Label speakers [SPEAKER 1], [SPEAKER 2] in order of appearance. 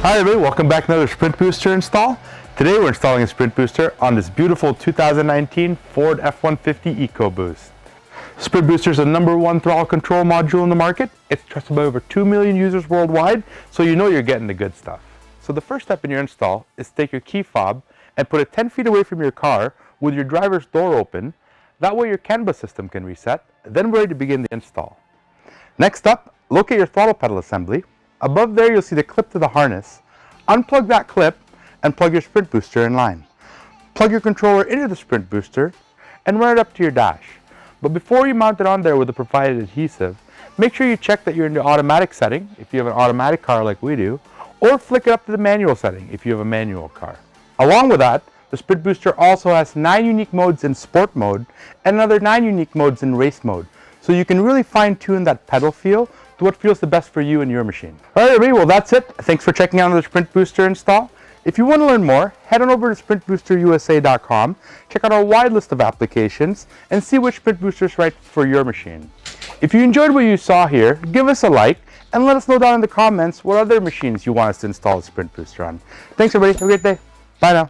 [SPEAKER 1] Hi everybody, welcome back to another Sprint Booster install. Today we're installing a Sprint Booster on this beautiful 2019 Ford F150 EcoBoost. Sprint Booster is the #1 throttle control module in the market. It's trusted by over 2 million users worldwide, so you know you're getting the good stuff. So the first step in your install is to take your key fob and put it 10 feet away from your car with your driver's door open. That way your CAN bus system can reset, then we're ready to begin the install. Next up, locate your throttle pedal assembly. Above there, you'll see the clip to the harness. Unplug that clip and plug your Sprint Booster in line. Plug your controller into the Sprint Booster and run it up to your dash. But before you mount it on there with the provided adhesive, make sure you check that you're in the automatic setting if you have an automatic car like we do, or flick it up to the manual setting if you have a manual car. Along with that, the Sprint Booster also has 9 unique modes in sport mode and another 9 unique modes in race mode. So you can really fine tune that pedal feel to what feels the best for you and your machine. Alright everybody, well that's it. Thanks for checking out the Sprint Booster install. If you want to learn more, head on over to sprintboosterusa.com, check out our wide list of applications, and see which Sprint Booster is right for your machine. If you enjoyed what you saw here, give us a like, and let us know down in the comments what other machines you want us to install a Sprint Booster on. Thanks everybody, have a great day. Bye now.